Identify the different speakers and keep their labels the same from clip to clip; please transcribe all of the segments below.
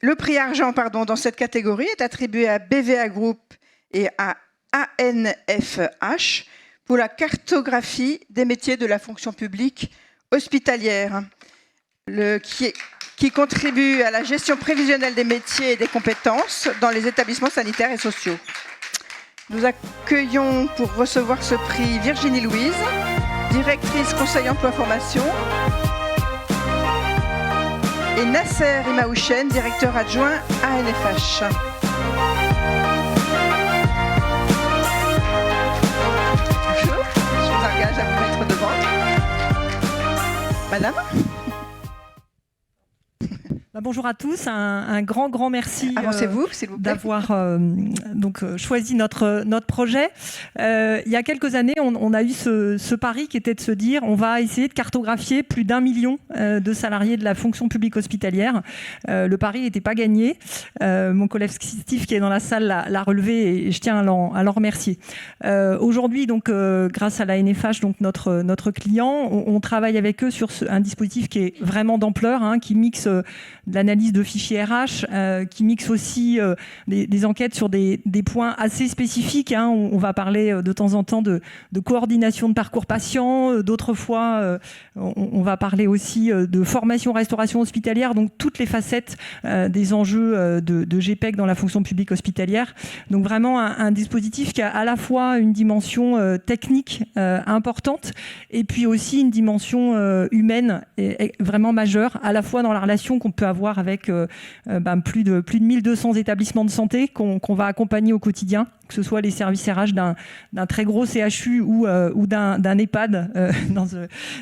Speaker 1: Le prix argent dans cette catégorie est attribué à BVA Group et à ANFH pour la cartographie des métiers de la fonction publique hospitalière, qui contribue à la gestion prévisionnelle des métiers et des compétences dans les établissements sanitaires et sociaux. Nous accueillons pour recevoir ce prix Virginie Louise, directrice Conseil Emploi Formation, et Nasser Imaouchen, directeur adjoint ANFH. Bonjour, je vous engage à vous mettre devant. Madame.
Speaker 2: Bonjour à tous, un grand merci d'avoir choisi notre projet. Il y a quelques années, on a eu ce pari qui était de se dire on va essayer de cartographier plus d'1 million de salariés de la fonction publique hospitalière. Le pari n'était pas gagné. Mon collègue Steve qui est dans la salle l'a relevé et je tiens à l'en remercier. Aujourd'hui, grâce à la NFH, notre client, on travaille avec eux sur un dispositif qui est vraiment d'ampleur, qui mixe de l'analyse de fichiers RH, qui mixe aussi des enquêtes sur des points assez spécifiques. On va parler de temps en temps de coordination de parcours patients, d'autres fois on va parler aussi de formation, restauration hospitalière, donc toutes les facettes des enjeux de GPEC dans la fonction publique hospitalière. Donc vraiment un dispositif qui a à la fois une dimension technique importante et puis aussi une dimension humaine et vraiment majeure, à la fois dans la relation qu'on peut avoir avec plus de 1200 établissements de santé qu'on va accompagner au quotidien, que ce soit les services RH d'un très gros CHU ou d'un EHPAD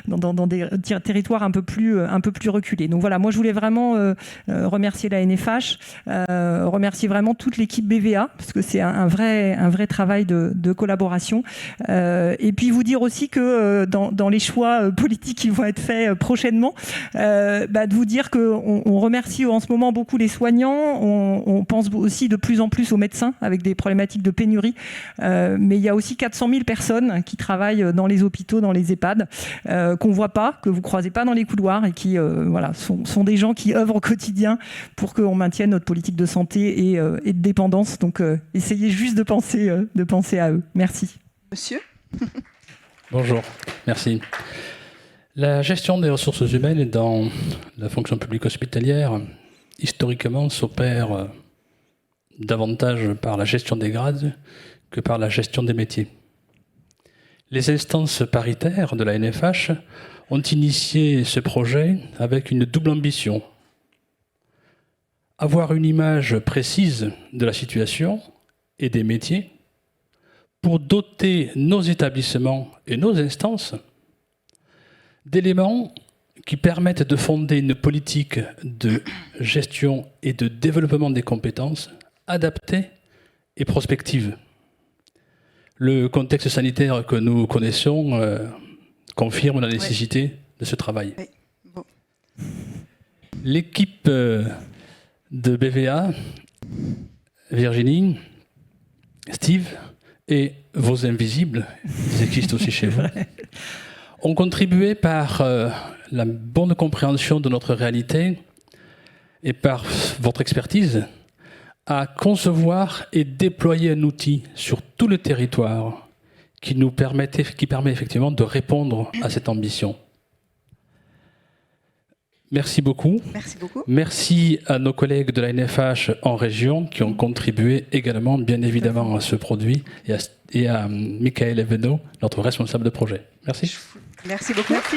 Speaker 2: dans des territoires un peu plus reculés. Donc voilà, moi je voulais vraiment remercier la NFH, remercier vraiment toute l'équipe BVA, parce que c'est un vrai travail de collaboration. Et puis vous dire aussi que dans les choix politiques qui vont être faits prochainement, de vous dire qu'on remercie en ce moment beaucoup les soignants, on pense aussi de plus en plus aux médecins avec des problématiques de pénurie, mais il y a aussi 400 000 personnes qui travaillent dans les hôpitaux, dans les EHPAD, qu'on ne voit pas, que vous ne croisez pas dans les couloirs et qui sont des gens qui œuvrent au quotidien pour qu'on maintienne notre politique de santé et de dépendance. Donc essayez juste de penser à eux. Merci.
Speaker 1: Monsieur.
Speaker 3: Bonjour, merci. La gestion des ressources humaines dans la fonction publique hospitalière, historiquement, s'opère davantage par la gestion des grades que par la gestion des métiers. Les instances paritaires de la NFH ont initié ce projet avec une double ambition. Avoir une image précise de la situation et des métiers pour doter nos établissements et nos instances d'éléments qui permettent de fonder une politique de gestion et de développement des compétences adaptée et prospective. Le contexte sanitaire que nous connaissons confirme la nécessité de ce travail.
Speaker 1: Oui. Bon.
Speaker 3: L'équipe de BVA, Virginie, Steve et vos invisibles, ils existent aussi chez vous, ont contribué par la bonne compréhension de notre réalité et par votre expertise à concevoir et déployer un outil sur tout le territoire qui permet effectivement de répondre à cette ambition. Merci beaucoup.
Speaker 1: Merci beaucoup.
Speaker 3: Merci à nos collègues de la NFH en région qui ont contribué également, bien évidemment, à ce produit et à Michael Eveno, notre responsable de projet. Merci.
Speaker 1: Merci beaucoup.
Speaker 2: Merci.